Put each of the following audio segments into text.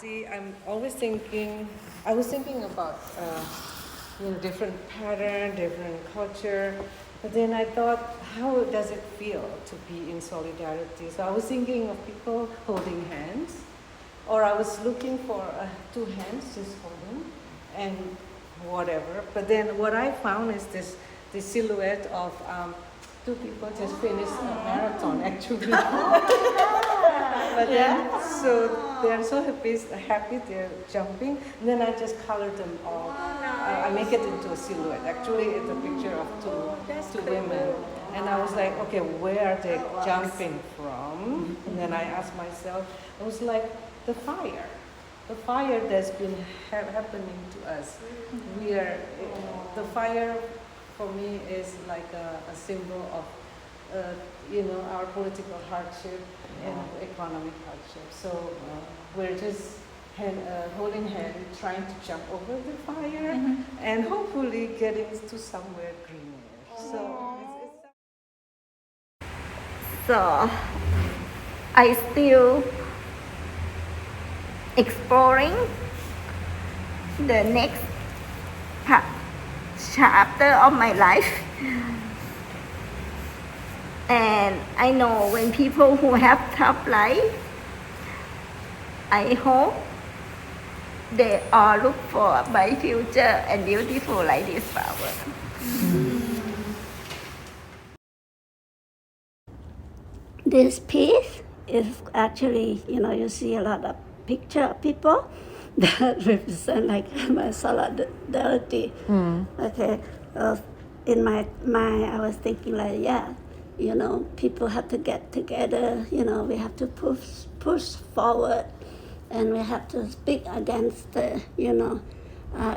solidarity, I was thinking about, different pattern, different culture. But then I thought, how does it feel to be in solidarity? So I was thinking of people holding hands, or I was looking for two hands just holding, and whatever. But then what I found is this silhouette of two people just finished a marathon actually. But then, so they're so happy they're jumping. And then I just colored them all. I make it into a silhouette. Actually, it's a picture of two women. And I was like, okay, where are they jumping from? And then I asked myself, I was like, the fire that's been happening to us. The fire for me is like a symbol of our political hardship and economic hardship. So we're just holding hands, trying to jump over the fire, and hopefully getting to somewhere greener. So So I still exploring the next chapter of my life. And I know when people who have tough life, I hope they all look for a bright future and beautiful like this flower. This piece is actually, you see a lot of picture of people that represent like my solidarity. Okay, in my mind, I was thinking like, people have to get together. We have to push forward, and we have to speak against the,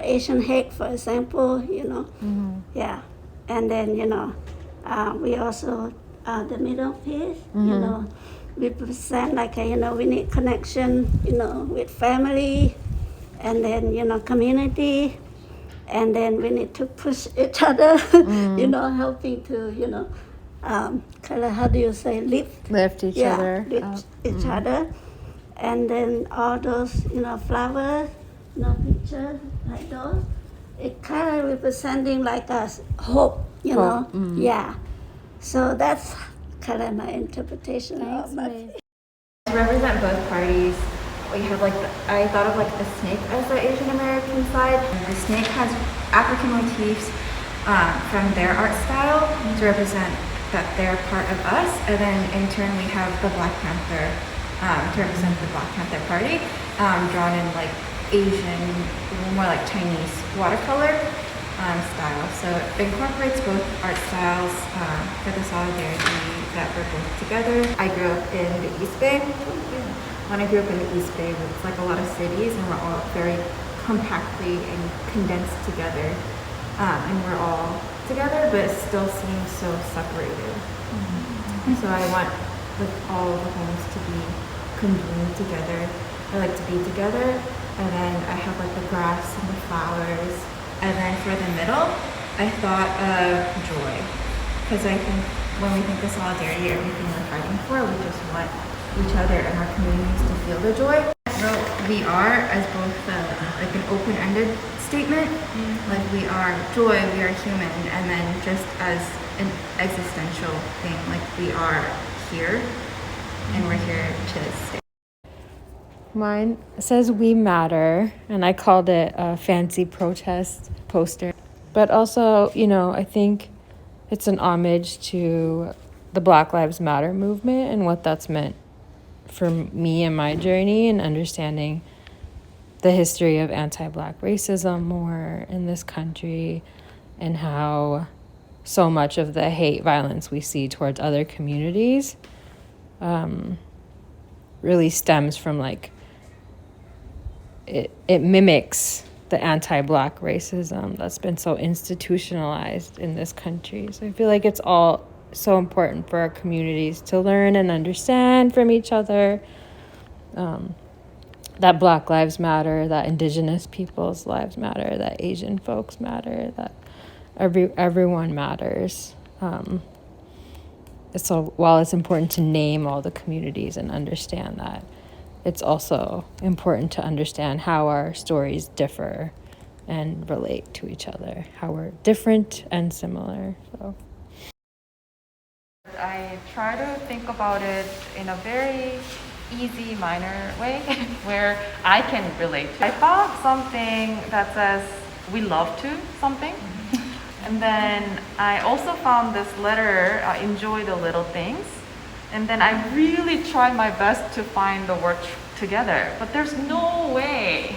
Asian hate, for example. Yeah, and then we also the middle piece. We present like we need connection, with family, and then community, and then we need to push each other, helping to kind of, how do you say, lift each other lift each other, and then all those flowers, pictures like those, it kind of representing like a hope, yeah. So that's kind of my interpretation of my. To represent both parties, we have I thought of the snake as the Asian American side. The snake has African motifs from their art style to represent that they're part of us, and then in turn we have the Black Panther to represent the Black Panther Party, drawn in Asian, more like Chinese watercolor style. So it incorporates both art styles for the solidarity that we're both together. I grew up in the East Bay. When I grew up in the East Bay, it's like a lot of cities, and we're all very compactly and condensed together. And we're all together, but it still seems so separated. So I want all of the homes to be convened together. I like to be together, and then I have the grass and the flowers. And then for the middle, I thought of joy, because I think when we think of solidarity, everything we're fighting for, we just want each other and our communities to feel the joy. So we are as both an open-ended statement, we are joy, we are human, and then just as an existential thing, we are here, and we're here to stay. Mine says "We Matter," and I called it a fancy protest poster. But also, I think it's an homage to the Black Lives Matter movement and what that's meant for me and my journey, and understanding the history of anti-Black racism more in this country, and how so much of the hate violence we see towards other communities really stems from it mimics the anti-Black racism that's been so institutionalized in this country. So I feel like it's all so important for our communities to learn and understand from each other, that Black lives matter, that Indigenous people's lives matter, that Asian folks matter, that everyone matters. So while it's important to name all the communities and understand that, it's also important to understand how our stories differ and relate to each other, how we're different and similar. So I try to think about it in a very easy, minor way where I can relate to. I found something that says we love to something. And then I also found this letter, enjoy the little things. And then I really tried my best to find the word together, but there's no way.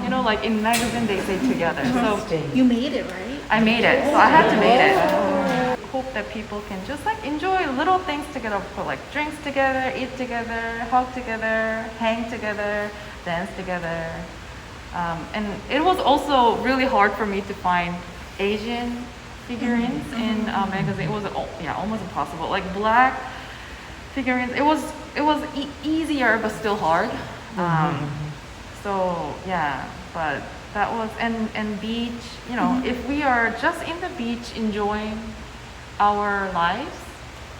You know, like in magazine they say together. So You made it, right? I made it, so I had to make it. Hope that people can just like enjoy little things together, put like drinks together, eat together, hug together, hang together, dance together. And it was also really hard for me to find Asian figurines in magazine. It was almost impossible. Like black figurines, it was easier but still hard. So yeah, but that was and beach. You know, if we are just in the beach enjoying our lives,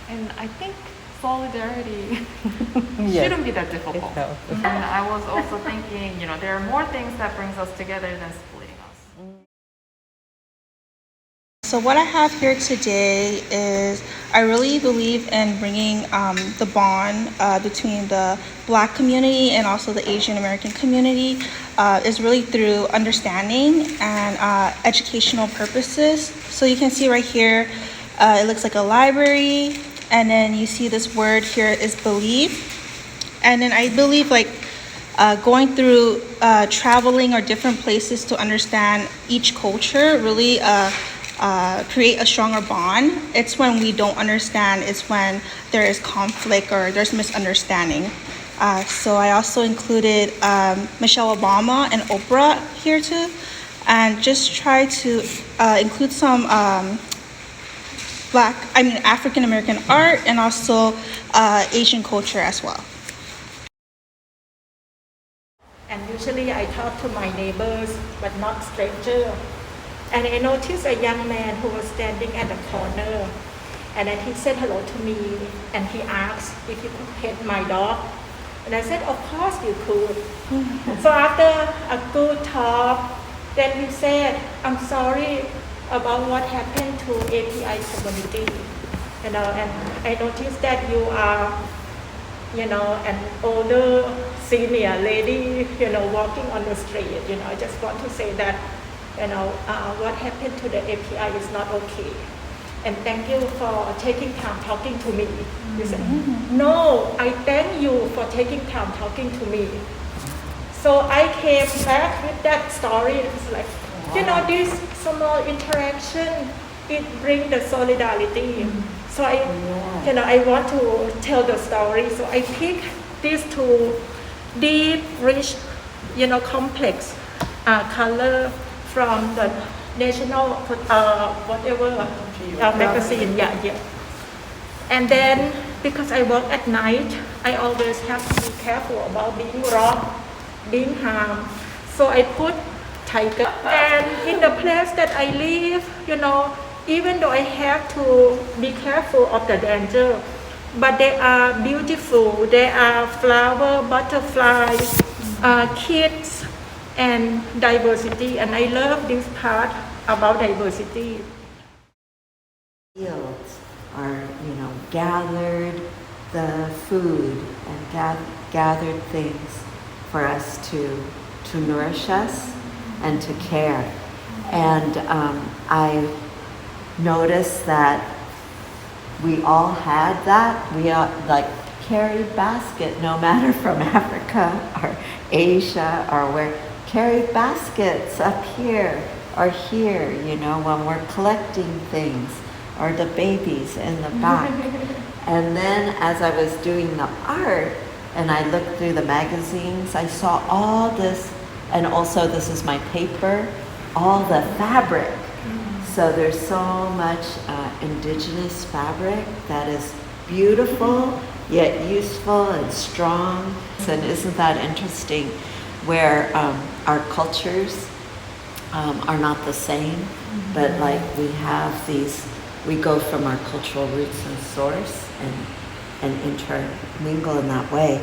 and I think solidarity shouldn't be that difficult. And I was also thinking, you know, there are more things that brings us together than splitting us. So what I have here today is I really believe in bringing the bond between the Black community and also the Asian American community is really through understanding and educational purposes. So you can see right here, it looks like a library, and then you see this word here is believe. And then I believe like going through traveling or different places to understand each culture really create a stronger bond. It's when we don't understand, it's when there is conflict or there's misunderstanding. So I also included Michelle Obama and Oprah here too, and just try to include some African American art and also Asian culture as well. And usually I talk to my neighbors, but not strangers. And I noticed a young man who was standing at the corner. And then he said hello to me, and he asked if he could pet my dog. And I said, of course you could. So after a good talk, then he said, I'm sorry about what happened to API community. You know, and I noticed that you are, you know, an older senior lady, you know, walking on the street. You know, I just want to say that, you know, what happened to the API is not okay. And thank you for taking time talking to me. You said, no, I thank you for taking time talking to me. So I came back with that story. It's like, you know, this small interaction, it brings the solidarity. So I want to tell the story. So I pick these two deep, rich, you know, complex color from the national magazine. Yeah. And then because I work at night, I always have to be careful about being robbed, being harmed. So I put tiger. And in the place that I live, you know, even though I have to be careful of the danger, but they are beautiful. They are flower, butterflies, kids, and diversity. And I love this part about diversity. Fields are, you know, gathered the food and gathered things for us to nourish us and to care. And I noticed that we all had that. We all, like, carried basket, no matter from Africa or Asia or where, carried baskets up here or here, you know, when we're collecting things, or the babies in the back. And then as I was doing the art and I looked through the magazines, I saw all this, and also this is my paper, all the fabric. So there's so much indigenous fabric that is beautiful, yet useful and strong. And isn't that interesting, where our cultures are not the same, but like we have these, we go from our cultural roots and source and intermingle in that way.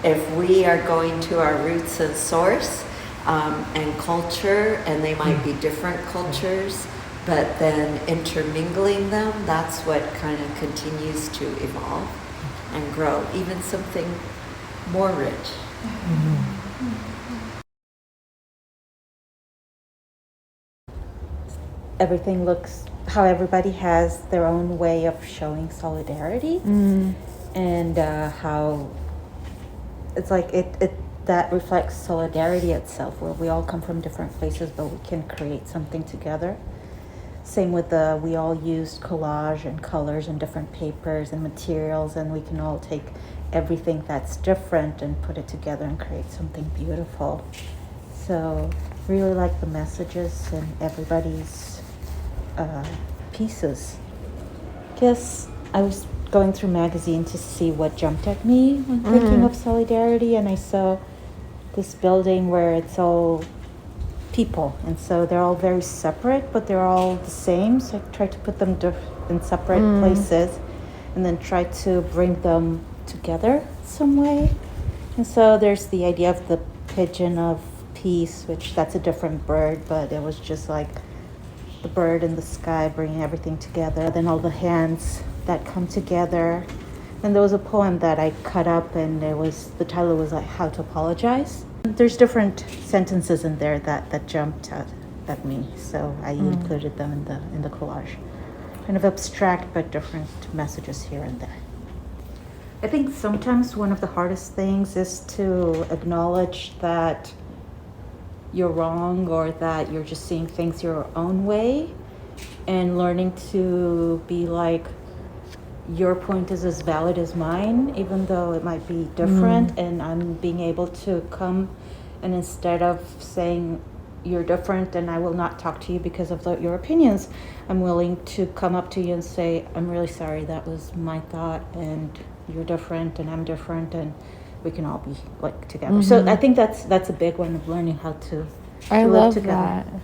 if we are going to our roots and source and culture, and they might be different cultures, but then intermingling them, that's what kind of continues to evolve and grow, even something more rich. Everything looks how everybody has their own way of showing solidarity, and how it's like it that reflects solidarity itself, where we all come from different places but we can create something together. Same with we all used collage and colors and different papers and materials, and we can all take everything that's different and put it together and create something beautiful. So really like the messages in everybody's pieces. Guess I was going through magazine to see what jumped at me when thinking of solidarity, and I saw this building where it's all people, and so they're all very separate, but they're all the same. So I tried to put them in separate places, and then try to bring them together some way. And so there's the idea of the pigeon of peace, which that's a different bird, but it was just like the bird in the sky bringing everything together. Then all the hands that come together. And there was a poem that I cut up, and the title was like How to Apologize. There's different sentences in there that jumped at me, so I included them in the collage. Kind of abstract but different messages here and there. I think sometimes one of the hardest things is to acknowledge that you're wrong, or that you're just seeing things your own way, and learning to be like, your point is as valid as mine, even though it might be different, and I'm being able to come, and instead of saying you're different and I will not talk to you because of your opinions, I'm willing to come up to you and say, I'm really sorry, that was my thought, and you're different and I'm different, and we can all be like together. So I think that's a big one of learning how to I live love together. that.